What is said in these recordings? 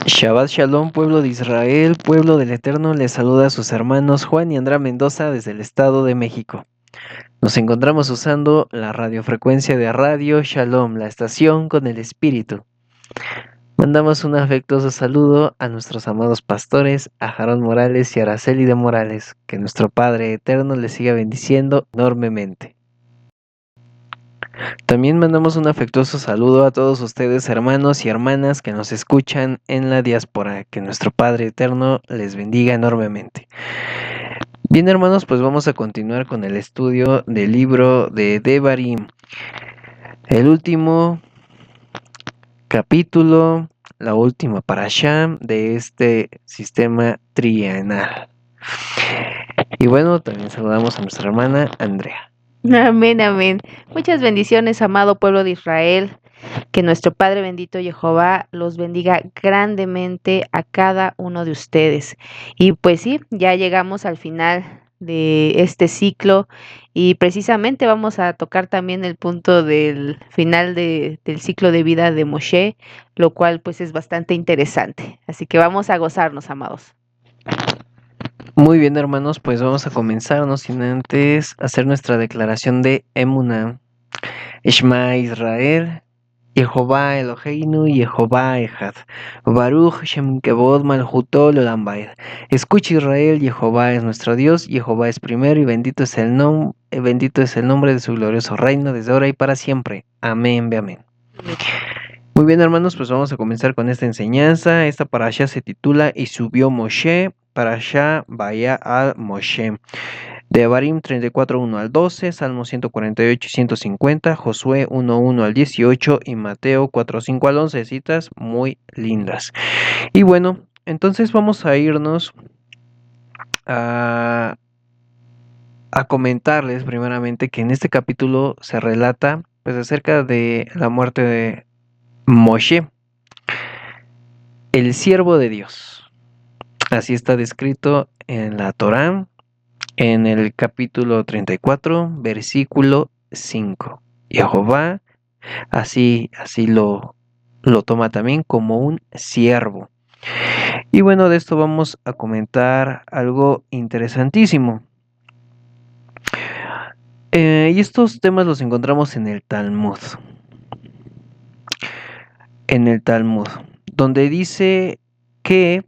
Shabbat Shalom, pueblo de Israel, pueblo del Eterno, les saluda a sus hermanos Juan y Andrea Mendoza desde el Estado de México. Nos encontramos usando la radiofrecuencia de Radio Shalom, la estación con el espíritu. Mandamos un afectuoso saludo a nuestros amados pastores, a Jarón Morales y a Araceli de Morales. Que nuestro Padre Eterno les siga bendiciendo enormemente. También mandamos un afectuoso saludo a todos ustedes, hermanos y hermanas que nos escuchan en la diáspora. Que nuestro Padre Eterno les bendiga enormemente. Bien, hermanos, pues vamos a continuar con el estudio del libro de Devarim. El último capítulo, la última parashá de este sistema trienal. Y bueno, también saludamos a nuestra hermana Andrea. Amén, amén. Muchas bendiciones, amado pueblo de Israel. Que nuestro Padre bendito Jehová los bendiga grandemente a cada uno de ustedes. Y pues sí, ya llegamos al final de este ciclo y precisamente vamos a tocar también el punto del final del ciclo de vida de Moshe, lo cual pues es bastante interesante. Así que vamos a gozarnos, amados. Muy bien, hermanos, pues vamos a comenzar, no sin antes hacer nuestra declaración de Emuná. Shema Israel, Jehová Eloheinu, Jehová Echad. Baruch Shem Kevod Malchuto Leolam Vaed. Escucha Israel, Jehová es nuestro Dios, Jehová es primero y bendito es el nombre de su glorioso reino desde ahora y para siempre. Amén, amén. Muy bien, hermanos, pues vamos a comenzar con esta enseñanza. Esta parasha se titula Y subió Moshe, parasha Vaya al Moshe. Devarim 34, 1 al 12, Salmo 148 y 150, Josué 1, 1 al 18 y Mateo 4, 5 al 11, citas muy lindas. Y bueno, entonces vamos a irnos a comentarles primeramente que en este capítulo se relata pues acerca de la muerte de Moshe, el siervo de Dios. Así está descrito en la Torá, en el capítulo 34, versículo 5. Jehová así lo toma también como un siervo. Y bueno, de esto vamos a comentar algo interesantísimo. Y estos temas los encontramos en el Talmud. En el Talmud, donde dice que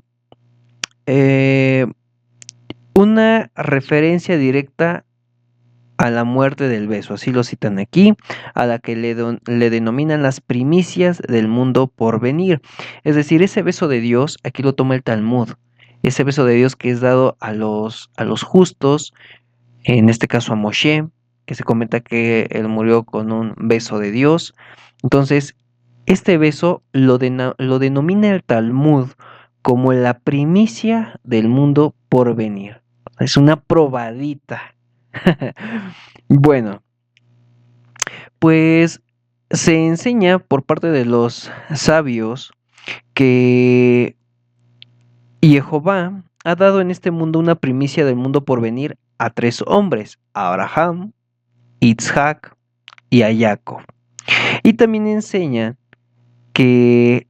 una referencia directa a la muerte del beso, así lo citan aquí, a la que le denominan las primicias del mundo por venir. Es decir, ese beso de Dios, aquí lo toma el Talmud, ese beso de Dios que es dado a los justos, en este caso a Moshe, que se comenta que él murió con un beso de Dios. Entonces, este beso lo denomina el Talmud como la primicia del mundo por venir. Es una probadita. Bueno, pues se enseña por parte de los sabios que Jehová ha dado en este mundo una primicia del mundo por venir a 3 hombres, a Abraham, Isaac y a Jacob. Y también enseña que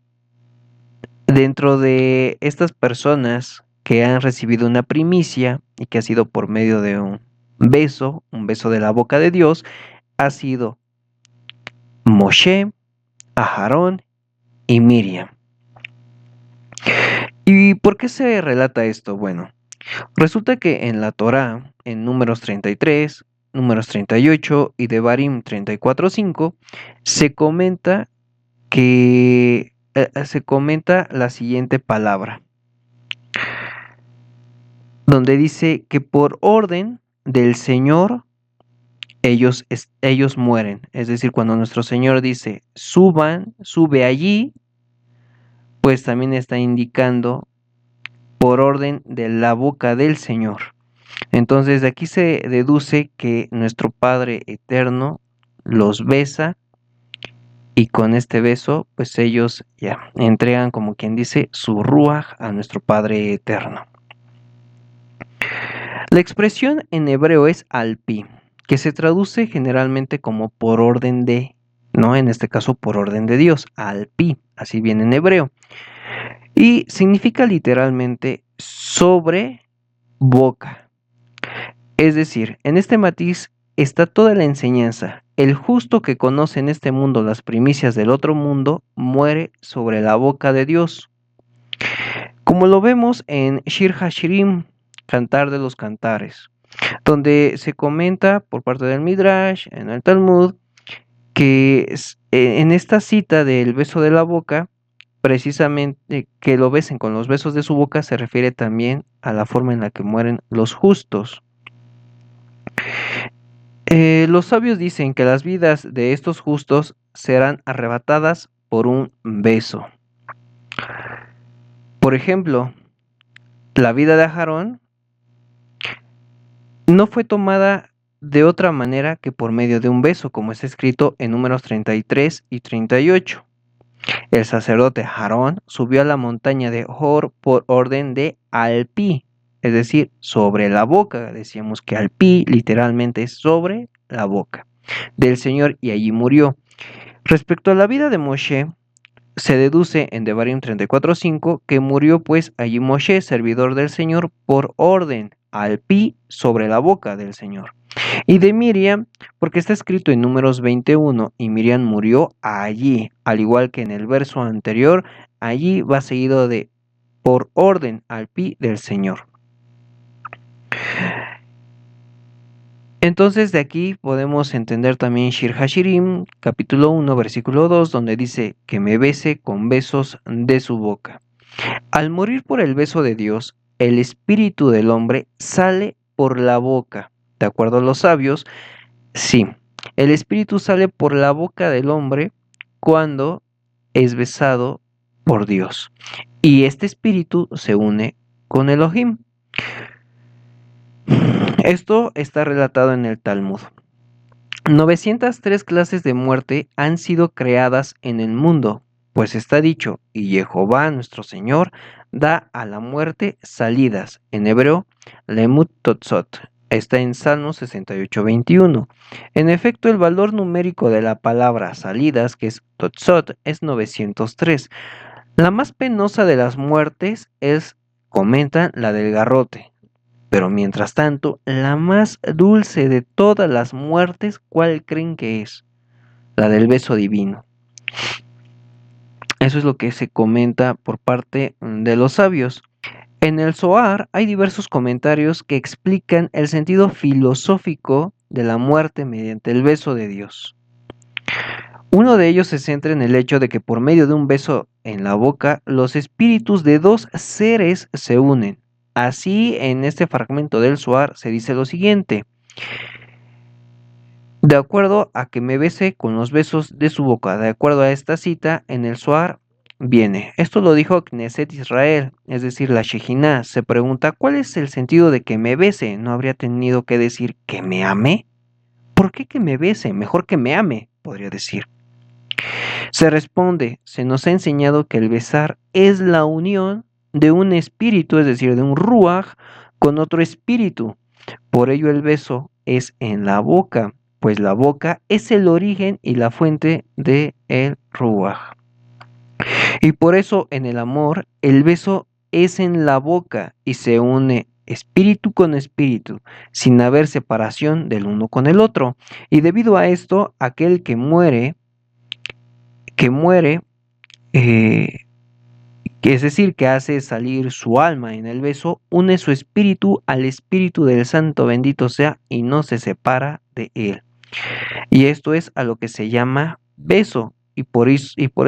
dentro de estas personas que han recibido una primicia y que ha sido por medio de un beso de la boca de Dios, ha sido Moshe, Aarón y Miriam. ¿Y por qué se relata esto? Bueno, resulta que en la Torá, en Números 33, Números 38 y Devarim 34:5, se comenta la siguiente palabra, donde dice que por orden del Señor ellos mueren. Es decir, cuando nuestro Señor dice, sube allí, pues también está indicando por orden de la boca del Señor. Entonces de aquí se deduce que nuestro Padre Eterno los besa y con este beso pues ellos ya entregan, como quien dice, su ruaj a nuestro Padre Eterno. La expresión en hebreo es alpi, que se traduce generalmente como por orden de, ¿no? En este caso por orden de Dios, al pi, así viene en hebreo. Y significa literalmente sobre boca. Es decir, en este matiz está toda la enseñanza. El justo que conoce en este mundo las primicias del otro mundo muere sobre la boca de Dios. Como lo vemos en Shir Hashirim, Cantar de los Cantares, donde se comenta por parte del Midrash, en el Talmud, que en esta cita del beso de la boca, precisamente que lo besen con los besos de su boca, se refiere también a la forma en la que mueren los justos. Los sabios dicen que las vidas de estos justos serán arrebatadas por un beso. Por ejemplo, la vida de Aarón no fue tomada de otra manera que por medio de un beso, como está escrito en Números 33 y 38. El sacerdote Aarón subió a la montaña de Hor por orden de Alpi, es decir, sobre la boca. Decíamos que Alpi literalmente es sobre la boca del Señor y allí murió. Respecto a la vida de Moshe, se deduce en Devarim 34:5 que murió pues allí Moshe, servidor del Señor, por orden al pi sobre la boca del Señor. Y de Miriam, porque está escrito en Números 21, y Miriam murió allí, al igual que en el verso anterior, allí va seguido de por orden al pi del Señor. Entonces de aquí podemos entender también Shir Hashirim, capítulo 1, versículo 2, donde dice que me bese con besos de su boca. Al morir por el beso de Dios, el espíritu del hombre sale por la boca. De acuerdo a los sabios, sí, el espíritu sale por la boca del hombre cuando es besado por Dios. Y este espíritu se une con Elohim. Esto está relatado en el Talmud. 903 clases de muerte han sido creadas en el mundo, pues está dicho, y Jehová nuestro Señor da a la muerte salidas, en hebreo, lemut totzot. Está en Salmo 68:21. En efecto, el valor numérico de la palabra salidas, que es totzot, es 903. La más penosa de las muertes es, comentan, la del garrote. Pero mientras tanto, la más dulce de todas las muertes, ¿cuál creen que es? La del beso divino. Eso es lo que se comenta por parte de los sabios. En el Zohar hay diversos comentarios que explican el sentido filosófico de la muerte mediante el beso de Dios. Uno de ellos se centra en el hecho de que por medio de un beso en la boca, los espíritus de dos seres se unen. Así, en este fragmento del Zohar se dice lo siguiente: de acuerdo a que me bese con los besos de su boca. De acuerdo a esta cita, en el Zohar viene. Esto lo dijo Knesset Israel, es decir, la Shejinah. Se pregunta, ¿cuál es el sentido de que me bese? ¿No habría tenido que decir que me ame? ¿Por qué que me bese? Mejor que me ame, podría decir. Se responde, se nos ha enseñado que el besar es la unión de un espíritu, es decir, de un ruach, con otro espíritu. Por ello el beso es en la boca, pues la boca es el origen y la fuente de el ruach. Y por eso en el amor el beso es en la boca y se une espíritu con espíritu, sin haber separación del uno con el otro. Y debido a esto, aquel que muere, eh, que es decir, que hace salir su alma en el beso, une su espíritu al espíritu del santo bendito sea y no se separa de él. Y esto es a lo que se llama beso. Y por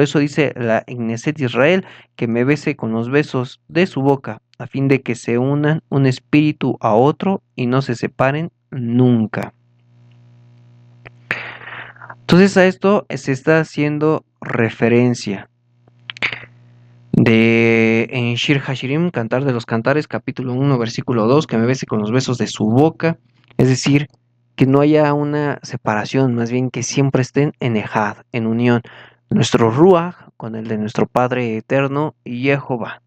eso dice la Knesset Israel que me bese con los besos de su boca, a fin de que se unan un espíritu a otro y no se separen nunca. Entonces a esto se está haciendo referencia en Shir Hashirim, Cantar de los Cantares, capítulo 1, versículo 2, que me bese con los besos de su boca, es decir, que no haya una separación, más bien que siempre estén en Ejad, en unión, nuestro Ruach con el de nuestro Padre Eterno y Jehová.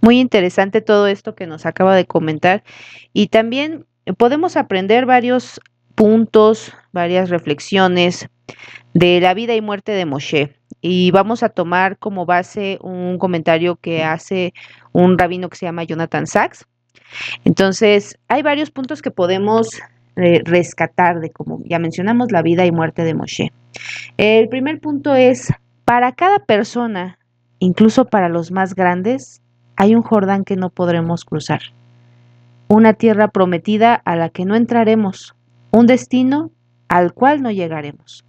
Muy interesante todo esto que nos acaba de comentar y también podemos aprender varios puntos, varias reflexiones de la vida y muerte de Moshe. Y vamos a tomar como base un comentario que hace un rabino que se llama Jonathan Sachs. Entonces, hay varios puntos que podemos rescatar de, como ya mencionamos, la vida y muerte de Moshe. El primer punto es, para cada persona, incluso para los más grandes, hay un Jordán que no podremos cruzar, una tierra prometida a la que no entraremos, un destino al cual no llegaremos.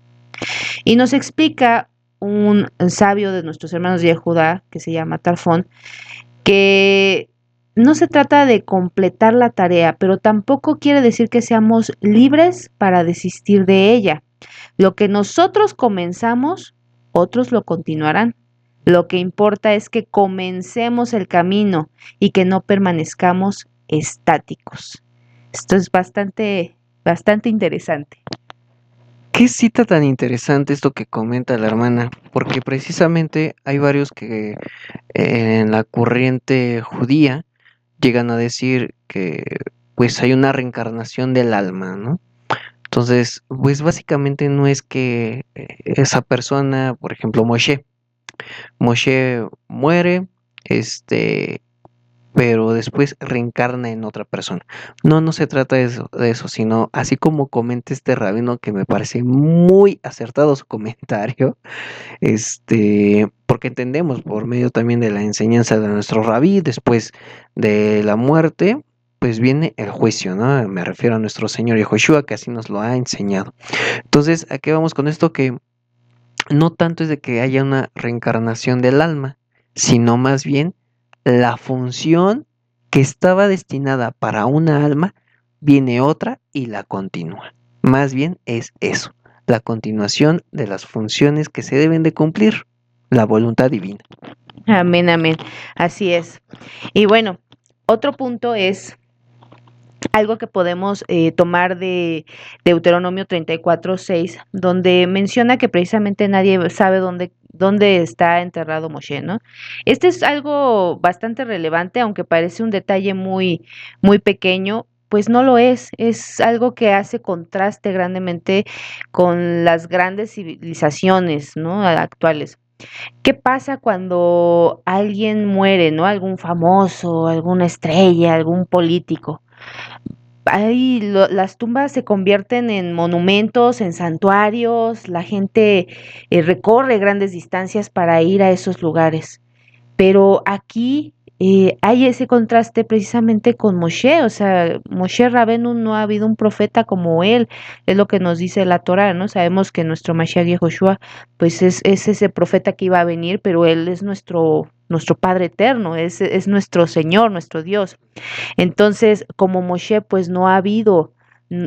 Y nos explica un sabio de nuestros hermanos de Judá, que se llama Tarfón, que no se trata de completar la tarea, pero tampoco quiere decir que seamos libres para desistir de ella. Lo que nosotros comenzamos, otros lo continuarán. Lo que importa es que comencemos el camino y que no permanezcamos estáticos. Esto es bastante interesante. Qué cita tan interesante esto que comenta la hermana, porque precisamente hay varios que en la corriente judía llegan a decir que pues hay una reencarnación del alma, ¿no? Entonces, pues básicamente no es que esa persona, por ejemplo, Moshe muere, este, pero después reencarna en otra persona. No, no se trata de eso, sino así como comenta este rabino que me parece muy acertado su comentario, porque entendemos por medio también de la enseñanza de nuestro rabí, después de la muerte, pues viene el juicio, ¿no? Me refiero a nuestro Señor Yahushua, que así nos lo ha enseñado. Entonces, ¿a qué vamos con esto? Que no tanto es de que haya una reencarnación del alma, sino más bien la función que estaba destinada para una alma, viene otra y la continúa. Más bien es eso, la continuación de las funciones que se deben de cumplir, la voluntad divina. Amén, amén. Así es. Y bueno, otro punto es algo que podemos tomar de Deuteronomio 34:6, donde menciona que precisamente nadie sabe dónde está enterrado Moshe, ¿no? Este es algo bastante relevante, aunque parece un detalle muy pequeño. Pues no lo es algo que hace contraste grandemente con las grandes civilizaciones, ¿no? Actuales. ¿Qué pasa cuando alguien muere, ¿no? Algún famoso, alguna estrella, algún político. Ahí las tumbas se convierten en monumentos, en santuarios, la gente recorre grandes distancias para ir a esos lugares. Pero aquí hay ese contraste precisamente con Moshe, o sea, Moshe Rabenu no ha habido un profeta como él, es lo que nos dice la Torá, ¿no? Sabemos que nuestro Mashiach Yehoshua, pues es ese profeta que iba a venir, pero él es nuestro Padre eterno, es nuestro Señor, nuestro Dios. Entonces, como Moshe, pues no ha habido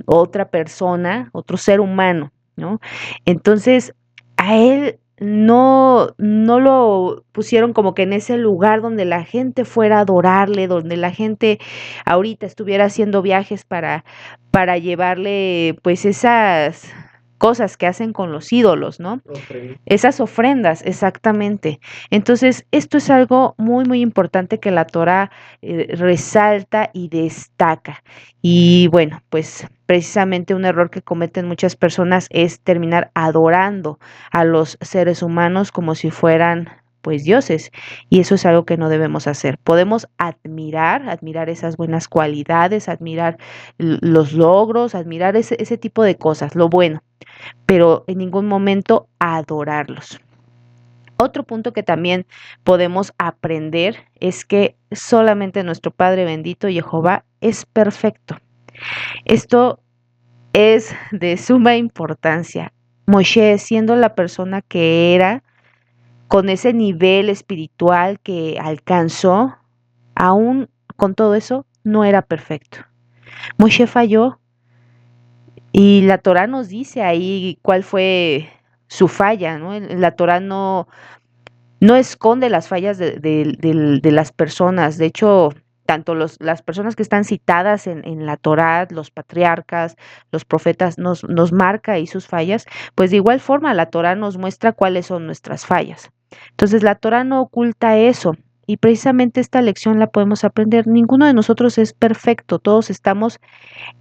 otra persona, otro ser humano, ¿no? Entonces, a él no lo pusieron como que en ese lugar donde la gente fuera a adorarle, donde la gente ahorita estuviera haciendo viajes para llevarle pues esas cosas que hacen con los ídolos, ¿no? Esas ofrendas, exactamente. Entonces, esto es algo muy importante que la Torah resalta y destaca. Y bueno, pues precisamente un error que cometen muchas personas es terminar adorando a los seres humanos como si fueran pues dioses, y eso es algo que no debemos hacer. Podemos admirar esas buenas cualidades, admirar los logros, admirar ese tipo de cosas, lo bueno, pero en ningún momento adorarlos. Otro punto que también podemos aprender es que solamente nuestro Padre bendito Jehová es perfecto. Esto es de suma importancia. Moshe, siendo la persona que era, con ese nivel espiritual que alcanzó, aún con todo eso, no era perfecto. Moshe falló y la Torah nos dice ahí cuál fue su falla, ¿no? La Torah no esconde las fallas de las personas. De hecho, tanto las personas que están citadas en la Torá, los patriarcas, los profetas, nos marca ahí sus fallas, pues de igual forma la Torá nos muestra cuáles son nuestras fallas. Entonces, la Torá no oculta eso. y precisamente esta lección la podemos aprender. Ninguno de nosotros es perfecto, todos estamos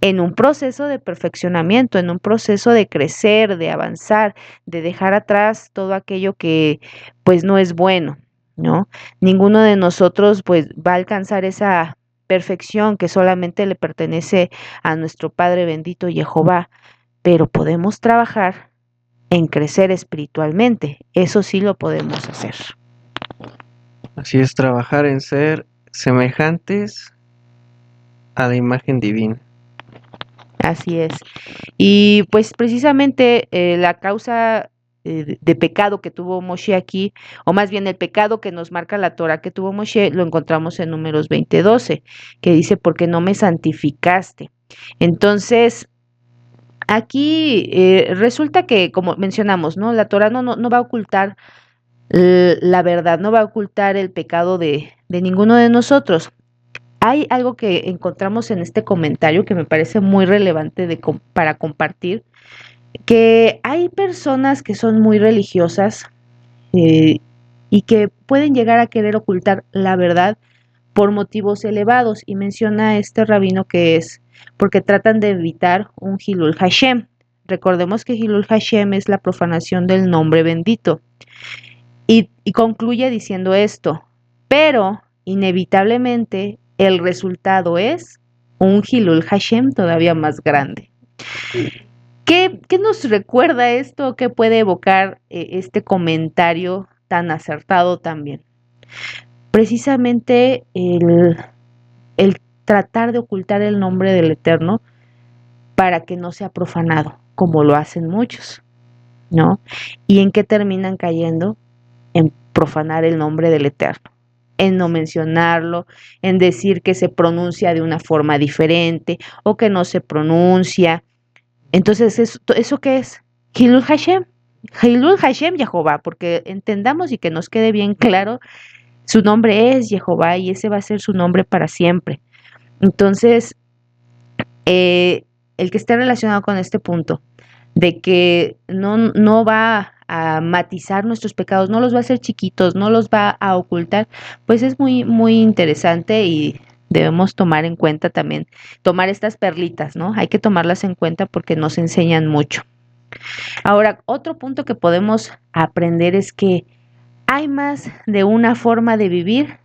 en un proceso de perfeccionamiento, en un proceso de crecer, de avanzar, de dejar atrás todo aquello que pues no es bueno, ¿no? Ninguno de nosotros pues va a alcanzar esa perfección que solamente le pertenece a nuestro Padre bendito Jehová, pero podemos trabajar en crecer espiritualmente, eso sí lo podemos hacer. Así es, trabajar en ser semejantes a la imagen divina. Así es. Y pues precisamente la causa de pecado que tuvo Moshe aquí, o más bien el pecado que nos marca la Torah que tuvo Moshe, lo encontramos en Números 20:12, que dice, porque no me santificaste. Entonces, aquí resulta que, como mencionamos, ¿no? La Torah no va a ocultar la verdad, no va a ocultar el pecado de ninguno de nosotros. Hay algo que encontramos en este comentario que me parece muy relevante para compartir, que hay personas que son muy religiosas eh, y que pueden llegar a querer ocultar la verdad por motivos elevados, y menciona este rabino que es porque tratan de evitar un Hilul Hashem. Recordemos que Hilul Hashem es la profanación del nombre bendito. Y concluye diciendo esto, pero inevitablemente el resultado es un Hilul Hashem todavía más grande. ¿Qué nos recuerda esto? ¿Qué puede evocar este comentario tan acertado también? Precisamente el tratar de ocultar el nombre del Eterno para que no sea profanado, como lo hacen muchos, ¿no? ¿Y en qué terminan cayendo? En profanar el nombre del Eterno, en no mencionarlo, en decir que se pronuncia de una forma diferente o que no se pronuncia. Entonces, ¿eso qué es? Hilul Hashem. Hilul Hashem Jehová, porque entendamos y que nos quede bien claro, su nombre es Jehová y ese va a ser su nombre para siempre. Entonces, el que esté relacionado con este punto, de que no va a matizar nuestros pecados, no los va a hacer chiquitos, no los va a ocultar, pues es muy, muy interesante y debemos tomar en cuenta también, tomar estas perlitas, ¿no? Hay que tomarlas en cuenta porque nos enseñan mucho. Ahora, otro punto que podemos aprender es que hay más de una forma de vivir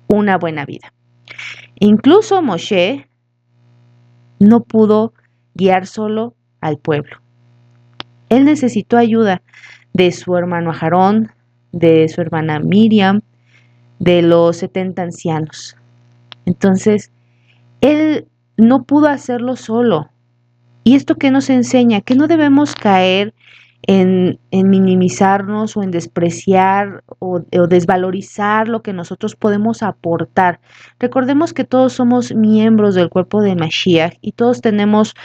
una buena vida. Incluso Moshe no pudo guiar solo al pueblo. Él necesitó ayuda de su hermano Aarón, de su hermana Miriam, de los 70 ancianos. Entonces, él no pudo hacerlo solo. ¿Y esto qué nos enseña? Que no debemos caer en minimizarnos o en despreciar o desvalorizar lo que nosotros podemos aportar. Recordemos que todos somos miembros del cuerpo de Mashiach y todos tenemos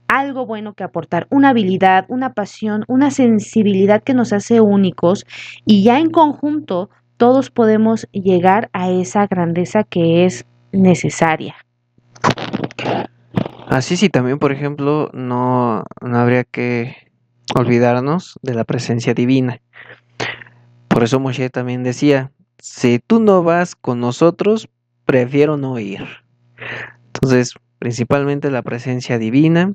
algo bueno que aportar, una habilidad, una pasión, una sensibilidad que nos hace únicos, y ya en conjunto todos podemos llegar a esa grandeza que es necesaria. Así sí, también, por ejemplo, no habría que olvidarnos de la presencia divina. Por eso Moshe también decía, si tú no vas con nosotros, prefiero no ir. Entonces, principalmente la presencia divina,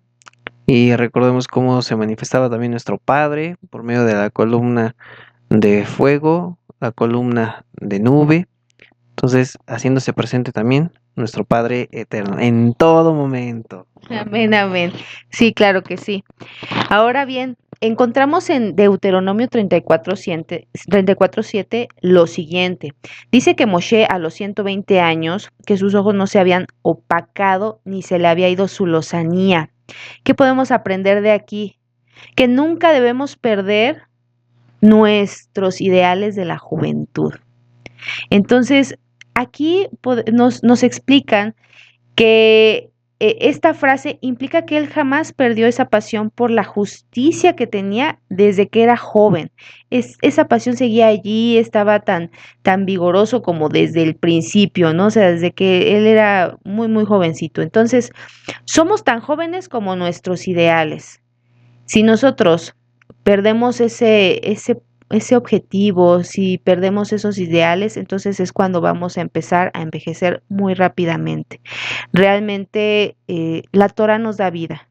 y recordemos cómo se manifestaba también nuestro Padre por medio de la columna de fuego, la columna de nube. Entonces, haciéndose presente también nuestro Padre eterno en todo momento. Amén, amén. Sí, claro que sí. Ahora bien, encontramos en Deuteronomio 34:7 lo siguiente. Dice que Moshe a los 120 años, que sus ojos no se habían opacado ni se le había ido su lozanía. ¿Qué podemos aprender de aquí? Que nunca debemos perder nuestros ideales de la juventud. Entonces, aquí nos explican que esta frase implica que él jamás perdió esa pasión por la justicia que tenía desde que era joven. Esa pasión seguía allí, estaba tan vigoroso como desde el principio, ¿no? O sea, desde que él era muy, muy jovencito. Entonces, somos tan jóvenes como nuestros ideales. Si nosotros perdemos ese objetivo, si perdemos esos ideales, entonces es cuando vamos a empezar a envejecer muy rápidamente. Realmente la Torah nos da vida,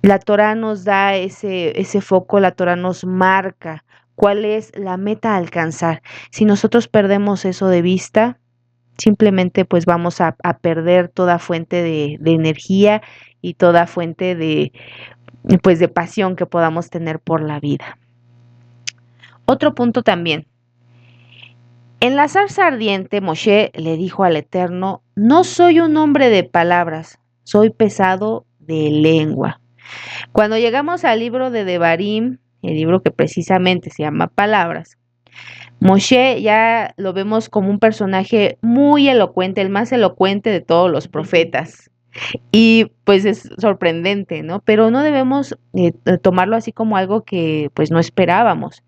la Torah nos da ese foco, la Torah nos marca cuál es la meta a alcanzar. Si nosotros perdemos eso de vista, simplemente pues vamos a perder toda fuente de energía y toda fuente pues de pasión que podamos tener por la vida. Otro punto también. En la zarza ardiente, Moshe le dijo al Eterno: no soy un hombre de palabras, soy pesado de lengua. Cuando llegamos al libro de Devarim, el libro que precisamente se llama Palabras, Moshe ya lo vemos como un personaje muy elocuente, el más elocuente de todos los profetas. Y pues es sorprendente, ¿no? Pero no debemos tomarlo así como algo que pues no esperábamos.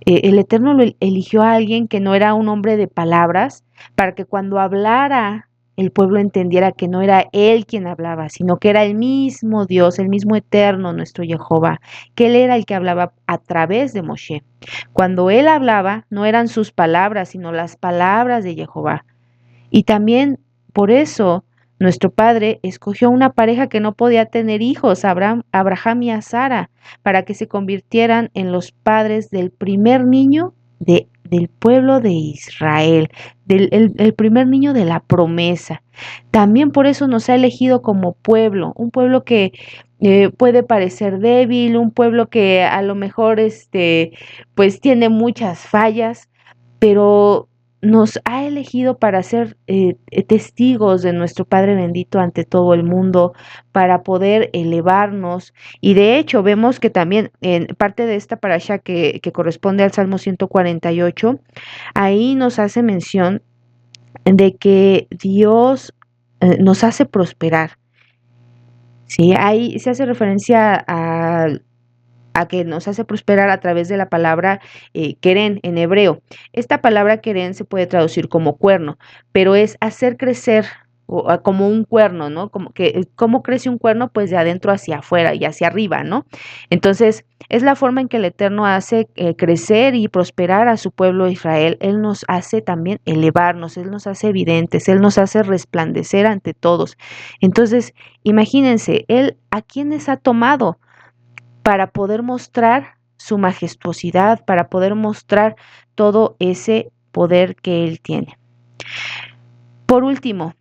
El Eterno lo eligió a alguien que no era un hombre de palabras, para que cuando hablara el pueblo entendiera que no era él quien hablaba, sino que era el mismo Dios, el mismo Eterno, nuestro Jehová, que él era el que hablaba a través de Moshe. Cuando él hablaba, no eran sus palabras, sino las palabras de Jehová. Y también por eso nuestro padre escogió una pareja que no podía tener hijos, Abraham y a Sara, para que se convirtieran en los padres del primer niño del pueblo de Israel, el primer niño de la promesa. También por eso nos ha elegido como pueblo, un pueblo que puede parecer débil, un pueblo que a lo mejor pues tiene muchas fallas, pero nos ha elegido para ser testigos de nuestro Padre bendito ante todo el mundo, para poder elevarnos. Y de hecho vemos que también en parte de esta parasha que corresponde al Salmo 148, ahí nos hace mención de que Dios nos hace prosperar. Sí, ahí se hace referencia a que nos hace prosperar a través de la palabra queren en hebreo. Esta palabra queren se puede traducir como cuerno, pero es hacer crecer como un cuerno, ¿no? ¿Cómo crece un cuerno? Pues de adentro hacia afuera y hacia arriba, ¿no? Entonces, es la forma en que el Eterno hace crecer y prosperar a su pueblo Israel. Él nos hace también elevarnos, Él nos hace evidentes, Él nos hace resplandecer ante todos. Entonces, imagínense, Él a quiénes ha tomado para poder mostrar su majestuosidad, para poder mostrar todo ese poder que él tiene. Por último,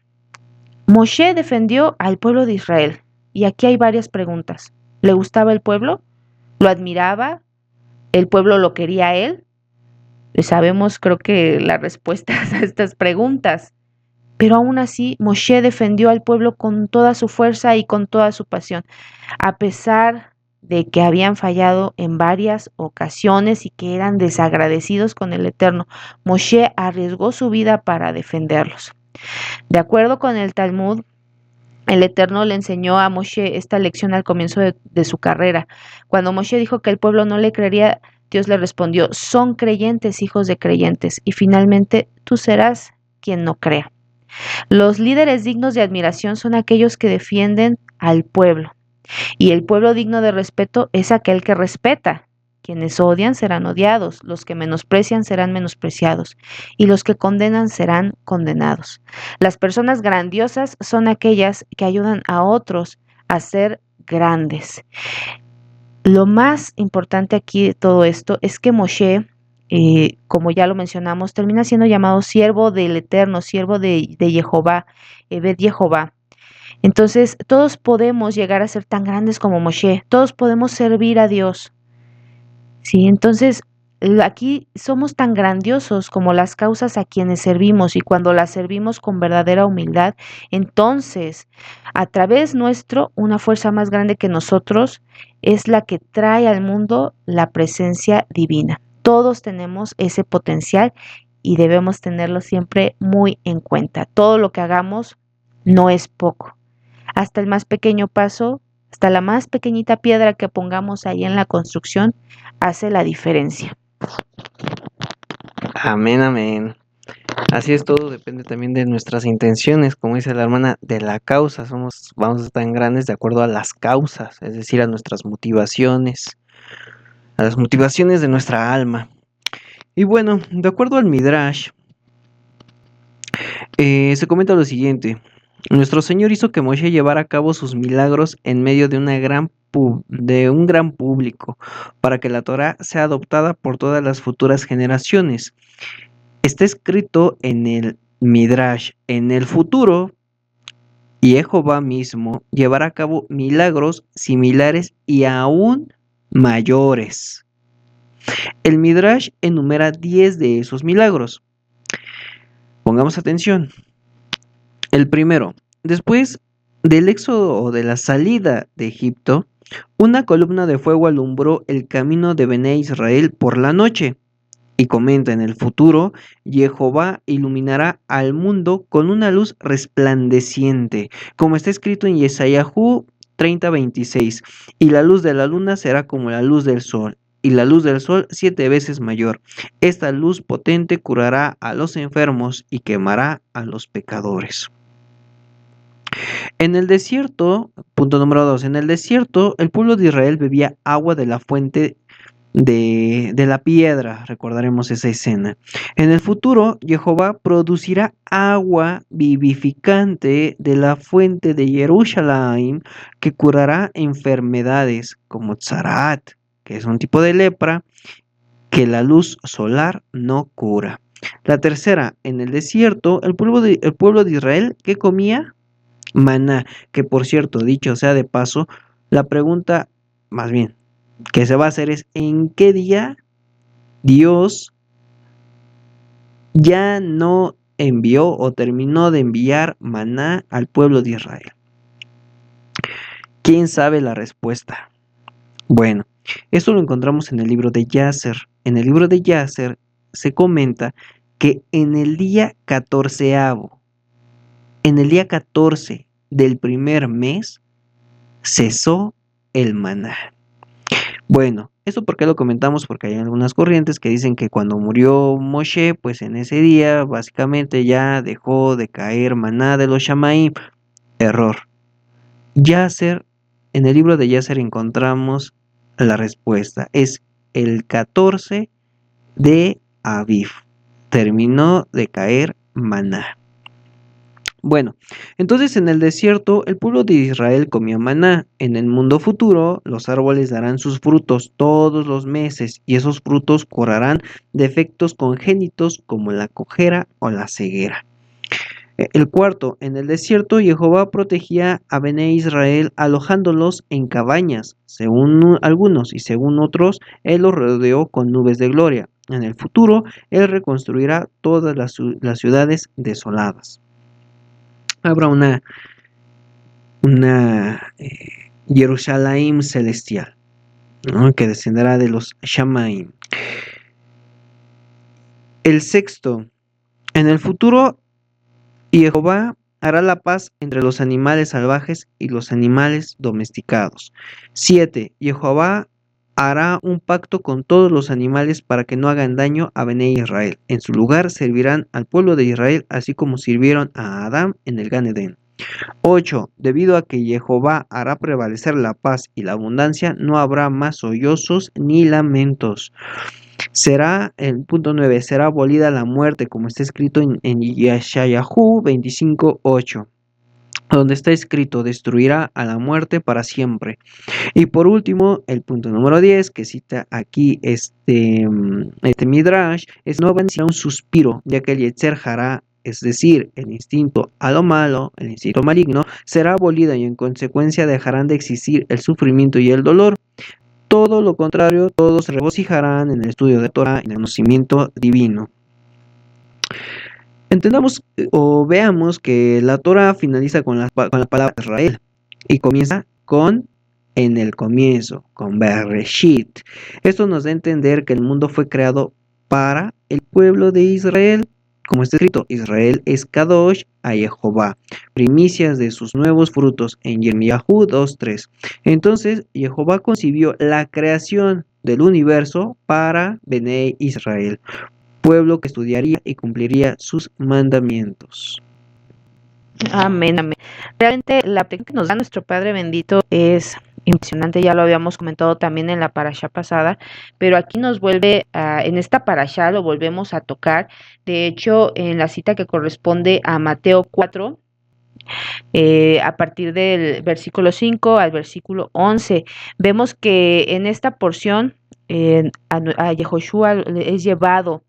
Moshe defendió al pueblo de Israel. Y aquí hay varias preguntas. ¿Le gustaba el pueblo? ¿Lo admiraba? ¿El pueblo lo quería a él? Sabemos, creo que las respuestas a estas preguntas. Pero aún así, Moshe defendió al pueblo con toda su fuerza y con toda su pasión, a pesar de que habían fallado en varias ocasiones y que eran desagradecidos con el Eterno. Moshe arriesgó su vida para defenderlos. De acuerdo con el Talmud, el Eterno le enseñó a Moshe esta lección al comienzo de su carrera. Cuando Moshe dijo que el pueblo no le creería, Dios le respondió: son creyentes, hijos de creyentes, y finalmente tú serás quien no crea. Los líderes dignos de admiración son aquellos que defienden al pueblo. Y el pueblo digno de respeto es aquel que respeta. Quienes odian serán odiados, los que menosprecian serán menospreciados, y los que condenan serán condenados. Las personas grandiosas son aquellas que ayudan a otros a ser grandes. Lo más importante aquí de todo esto es que Moshe, como ya lo mencionamos, termina siendo llamado siervo del Eterno, siervo de Jehová, Eved Jehová. Entonces, todos podemos llegar a ser tan grandes como Moshe, todos podemos servir a Dios. Sí, entonces aquí somos tan grandiosos como las causas a quienes servimos, y cuando las servimos con verdadera humildad, entonces a través nuestro una fuerza más grande que nosotros es la que trae al mundo la presencia divina. Todos tenemos ese potencial y debemos tenerlo siempre muy en cuenta. Todo lo que hagamos no es poco. Hasta el más pequeño paso, hasta la más pequeñita piedra que pongamos ahí en la construcción, hace la diferencia. Amén, amén. Así es, todo depende también de nuestras intenciones, como dice la hermana, de la causa. Vamos a estar tan grandes de acuerdo a las causas, es decir, a nuestras motivaciones, a las motivaciones de nuestra alma. Y bueno, de acuerdo al Midrash, se comenta lo siguiente. Nuestro Señor hizo que Moshe llevara a cabo sus milagros en medio de de un gran público, para que la Torá sea adoptada por todas las futuras generaciones. Está escrito en el Midrash, en el futuro, y Jehová mismo llevará a cabo milagros similares y aún mayores. El Midrash enumera 10 de esos milagros. Pongamos atención. El primero, después del éxodo o de la salida de Egipto, una columna de fuego alumbró el camino de Bené Israel por la noche. Y comenta en el futuro, Jehová iluminará al mundo con una luz resplandeciente, como está escrito en Yesayahu 30:26, y la luz de la luna será como la luz del sol, y la luz del sol 7 veces mayor. Esta luz potente curará a los enfermos y quemará a los pecadores. En el desierto, punto número 2, en el desierto el pueblo de Israel bebía agua de la fuente de la piedra, recordaremos esa escena. En el futuro, Jehová producirá agua vivificante de la fuente de Jerusalén que curará enfermedades como tzarat, que es un tipo de lepra que la luz solar no cura. La tercera, en el desierto, el pueblo de Israel, ¿qué comía? Maná, que por cierto, dicho sea de paso, la pregunta, más bien, que se va a hacer es ¿en qué día Dios ya no envió o terminó de enviar maná al pueblo de Israel? ¿Quién sabe la respuesta? Bueno, esto lo encontramos en el libro de Yasser. En el libro de Yasser se comenta que en el día 14 del primer mes, cesó el maná. Bueno, ¿eso por qué lo comentamos? Porque hay algunas corrientes que dicen que cuando murió Moshe, pues en ese día básicamente ya dejó de caer maná de los Shamaim. Error. Yasser, en el libro de Yasser encontramos la respuesta. Es el 14 de Aviv. Terminó de caer maná. Bueno, entonces en el desierto el pueblo de Israel comía maná. En el mundo futuro los árboles darán sus frutos todos los meses y esos frutos curarán defectos congénitos como la cojera o la ceguera. El cuarto, en el desierto Jehová protegía a Bené Israel alojándolos en cabañas, según algunos y según otros, él los rodeó con nubes de gloria. En el futuro, él reconstruirá todas las ciudades desoladas. Habrá una Jerusalén celestial, ¿no? Que descenderá de los Shamaim. El sexto, en el futuro Jehová hará la paz entre los animales salvajes y los animales domesticados. 7. Jehová hará un pacto con todos los animales para que no hagan daño a Bené Israel. En su lugar servirán al pueblo de Israel, así como sirvieron a Adán en el Gan Edén. 8. Debido a que Jehová hará prevalecer la paz y la abundancia, no habrá más sollozos ni lamentos. Será, el punto 9, será abolida la muerte, como está escrito en Yeshayahu 25:8, donde está escrito, destruirá a la muerte para siempre. Y por último, el punto número 10, que cita aquí este Midrash, es no va a decir un suspiro, ya que el Yetzer Hará, es decir, el instinto a lo malo, el instinto maligno, será abolido y en consecuencia dejarán de existir el sufrimiento y el dolor. Todo lo contrario, todos se regocijarán en el estudio de Torah y en el conocimiento divino. Entendamos o veamos que la Torah finaliza con la palabra Israel y comienza con en el comienzo, con Bereshit. Esto nos da a entender que el mundo fue creado para el pueblo de Israel. Como está escrito, Israel es Kadosh a Jehová, primicias de sus nuevos frutos, en Yirmiyahu 2:3. Entonces, Jehová concibió la creación del universo para Bené Israel, pueblo que estudiaría y cumpliría sus mandamientos. Amén, amén. Realmente la protección que nos da nuestro Padre bendito es impresionante, ya lo habíamos comentado también en la parashá pasada, pero aquí nos vuelve en esta parashá lo volvemos a tocar. De hecho, en la cita que corresponde a Mateo 4, a partir del versículo 5 al versículo 11, vemos que en esta porción a Yehoshua es llevado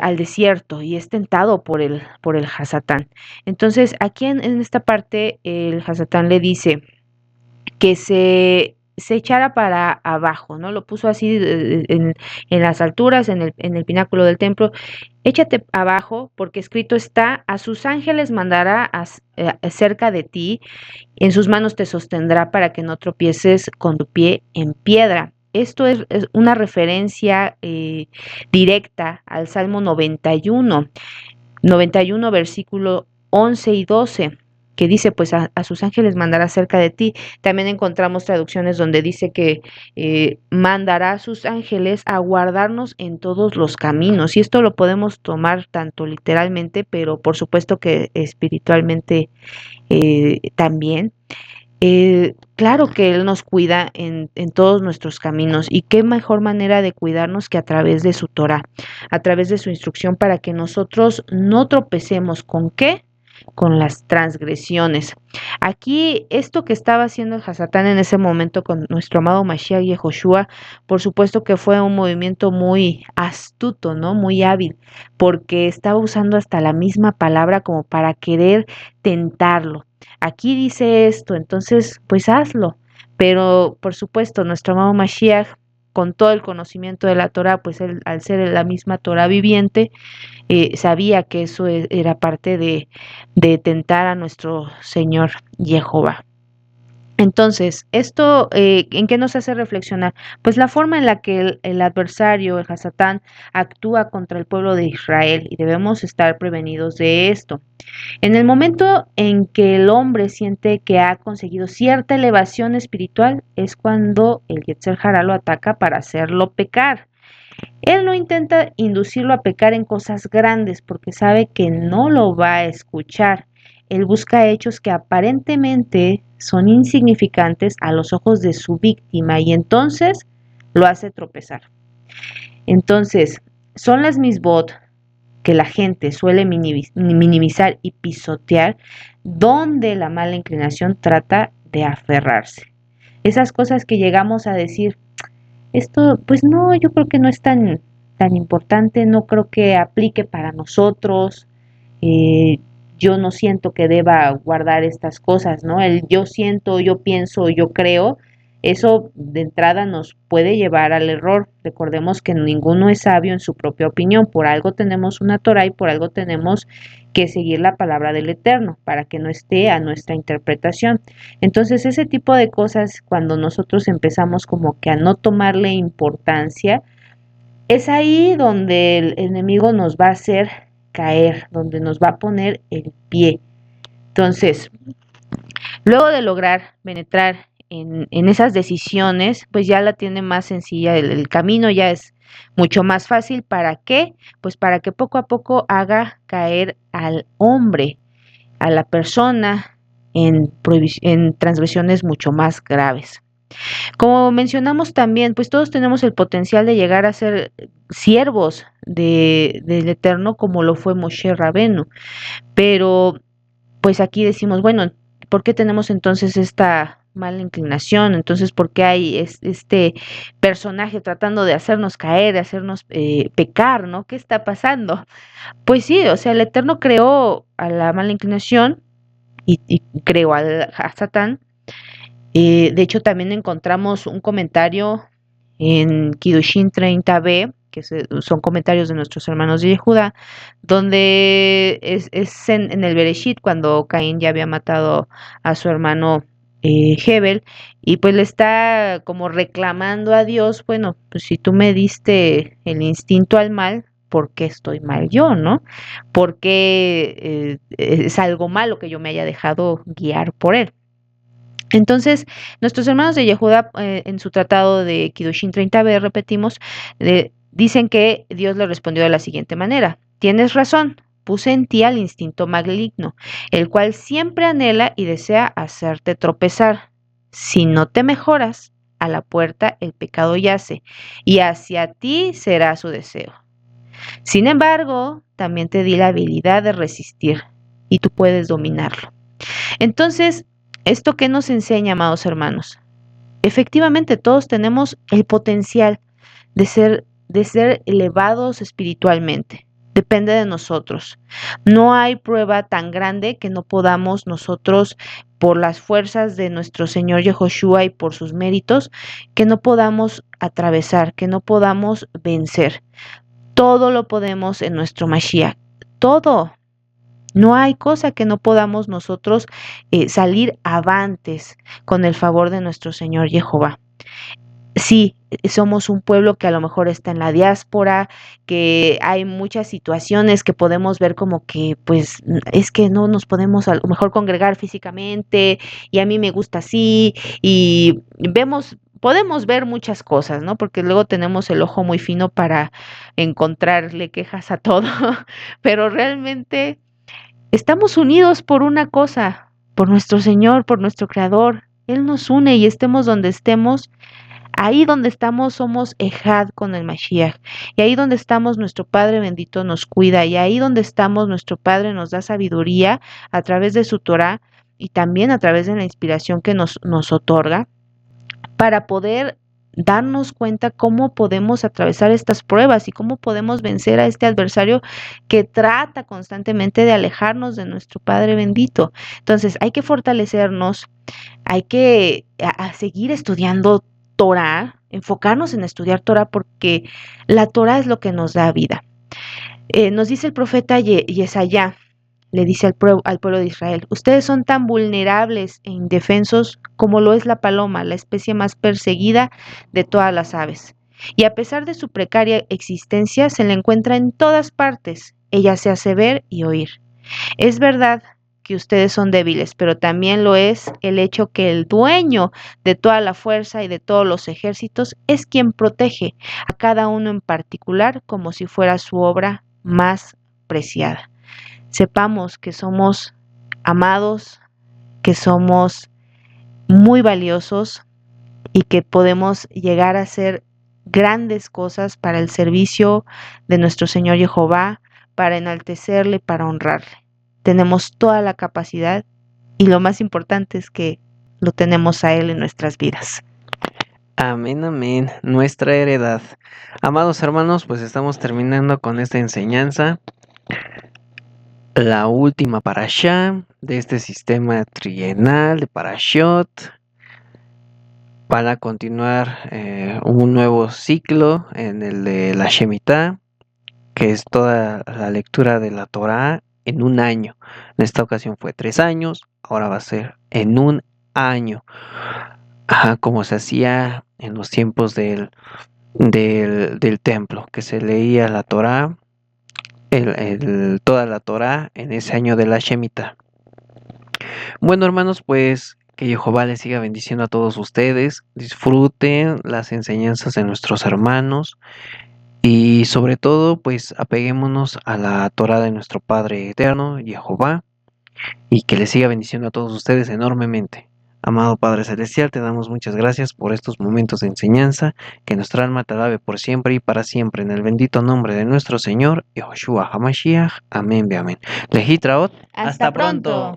al desierto y es tentado por el Hasatán. Entonces, aquí en esta parte, el Hasatán le dice que se echara para abajo, ¿no? Lo puso así en las alturas, en el pináculo del templo. Échate abajo, porque escrito está, a sus ángeles mandará cerca de ti, en sus manos te sostendrá para que no tropieces con tu pie en piedra. Esto es una referencia directa al Salmo 91 versículo 11 y 12, que dice, pues a sus ángeles mandará cerca de ti. También encontramos traducciones donde dice que mandará a sus ángeles a guardarnos en todos los caminos. Y esto lo podemos tomar tanto literalmente, pero por supuesto que espiritualmente también. Claro que Él nos cuida en todos nuestros caminos y qué mejor manera de cuidarnos que a través de su Torah, a través de su instrucción para que nosotros no tropecemos con qué, con las transgresiones. Aquí esto que estaba haciendo el Hasatán en ese momento con nuestro amado Mashiach y Joshua, por supuesto que fue un movimiento muy astuto, ¿no? Muy hábil, porque estaba usando hasta la misma palabra como para querer tentarlo. Aquí dice esto, entonces pues hazlo. Pero por supuesto, nuestro amado Mashiach, con todo el conocimiento de la Torah, pues él, al ser la misma Torah viviente, sabía que eso era parte de tentar a nuestro Señor Jehová. Entonces, esto, ¿en qué nos hace reflexionar? Pues la forma en la que el adversario, el Hasatán, actúa contra el pueblo de Israel y debemos estar prevenidos de esto. En el momento en que el hombre siente que ha conseguido cierta elevación espiritual, es cuando el Yetzer Hará lo ataca para hacerlo pecar. Él no intenta inducirlo a pecar en cosas grandes porque sabe que no lo va a escuchar. Él busca hechos que aparentemente son insignificantes a los ojos de su víctima y entonces lo hace tropezar. Entonces, son las misbot que la gente suele minimizar y pisotear, donde la mala inclinación trata de aferrarse. Esas cosas que llegamos a decir, esto, pues no, yo creo que no es tan importante, no creo que aplique para nosotros, eh, yo no siento que deba guardar estas cosas, ¿no? El yo siento, yo pienso, yo creo, eso de entrada nos puede llevar al error. Recordemos que ninguno es sabio en su propia opinión, por algo tenemos una Torah y por algo tenemos que seguir la palabra del Eterno para que no esté a nuestra interpretación. Entonces, ese tipo de cosas, cuando nosotros empezamos como que a no tomarle importancia, es ahí donde el enemigo nos va a hacer caer, donde nos va a poner el pie. Entonces, luego de lograr penetrar en esas decisiones, pues ya la tiene más sencilla, el camino ya es mucho más fácil. ¿Para qué? Pues para que poco a poco haga caer al hombre, a la persona, en transgresiones mucho más graves. Como mencionamos también, pues todos tenemos el potencial de llegar a ser siervos del Eterno como lo fue Moshe Rabenu, pero pues aquí decimos, bueno, ¿por qué tenemos entonces esta mala inclinación? Entonces, ¿por qué hay este personaje tratando de hacernos caer, de hacernos pecar, ¿no? ¿Qué está pasando? Pues sí, o sea, el Eterno creó a la mala inclinación y creó a Satán. De hecho, también encontramos un comentario en Kiddushin 30b, que son comentarios de nuestros hermanos de Yehuda, donde es en el Bereshit, cuando Caín ya había matado a su hermano Hebel, y pues le está como reclamando a Dios, bueno, pues si tú me diste el instinto al mal, ¿por qué estoy mal yo, no? ¿Por qué es algo malo que yo me haya dejado guiar por él? Entonces, nuestros hermanos de Yehuda, en su tratado de Kiddushin 30b, repetimos, dicen que Dios le respondió de la siguiente manera: tienes razón, puse en ti al instinto maligno, el cual siempre anhela y desea hacerte tropezar. Si no te mejoras, a la puerta el pecado yace, y hacia ti será su deseo. Sin embargo, también te di la habilidad de resistir, y tú puedes dominarlo. Entonces, ¿esto qué nos enseña, amados hermanos? Efectivamente, todos tenemos el potencial de ser elevados espiritualmente. Depende de nosotros. No hay prueba tan grande que no podamos nosotros, por las fuerzas de nuestro Señor Yehoshua y por sus méritos, que no podamos atravesar, que no podamos vencer. Todo lo podemos en nuestro Mashiach. Todo. No hay cosa que no podamos nosotros salir avantes con el favor de nuestro Señor Jehová. Sí, somos un pueblo que a lo mejor está en la diáspora, que hay muchas situaciones que podemos ver como que, pues, es que no nos podemos a lo mejor congregar físicamente y a mí me gusta así y podemos ver muchas cosas, ¿no? Porque luego tenemos el ojo muy fino para encontrarle quejas a todo, pero realmente estamos unidos por una cosa, por nuestro Señor, por nuestro Creador. Él nos une y estemos donde estemos. Ahí donde estamos somos Ejad con el Mashiach. Y ahí donde estamos nuestro Padre bendito nos cuida. Y ahí donde estamos nuestro Padre nos da sabiduría a través de su Torah y también a través de la inspiración que nos otorga para poder darnos cuenta cómo podemos atravesar estas pruebas y cómo podemos vencer a este adversario que trata constantemente de alejarnos de nuestro Padre bendito. Entonces hay que fortalecernos, hay que seguir estudiando Torah, enfocarnos en estudiar Torah porque la Torah es lo que nos da vida. Nos dice el profeta Yesaya, le dice al pueblo de Israel, ustedes son tan vulnerables e indefensos como lo es la paloma, la especie más perseguida de todas las aves. Y a pesar de su precaria existencia, se la encuentra en todas partes. Ella se hace ver y oír. Es verdad que ustedes son débiles, pero también lo es el hecho que el dueño de toda la fuerza y de todos los ejércitos es quien protege a cada uno en particular como si fuera su obra más preciada. Sepamos que somos amados, que somos muy valiosos y que podemos llegar a hacer grandes cosas para el servicio de nuestro Señor Jehová, para enaltecerle, para honrarle. Tenemos toda la capacidad y lo más importante es que lo tenemos a Él en nuestras vidas. Amén, amén, nuestra heredad. Amados hermanos, pues estamos terminando con esta enseñanza. La última parashá de este sistema trienal de parashot para continuar un nuevo ciclo en el de la Shemitah, que es toda la lectura de la Torá en un año. En esta ocasión fue 3 años, ahora va a ser en un año. Ajá, como se hacía en los tiempos del templo, que se leía la Torá, toda la Torá en ese año de la Shemitah. Bueno, hermanos, pues que Jehová les siga bendiciendo a todos ustedes. Disfruten las enseñanzas de nuestros hermanos y sobre todo, pues apeguémonos a la Torá de nuestro Padre Eterno, Jehová, y que les siga bendiciendo a todos ustedes enormemente. Amado Padre Celestial, te damos muchas gracias por estos momentos de enseñanza, que nuestra alma te alabe por siempre y para siempre, en el bendito nombre de nuestro Señor, Yehoshua HaMashiach. Amén, amén. Lehitraot. Hasta pronto.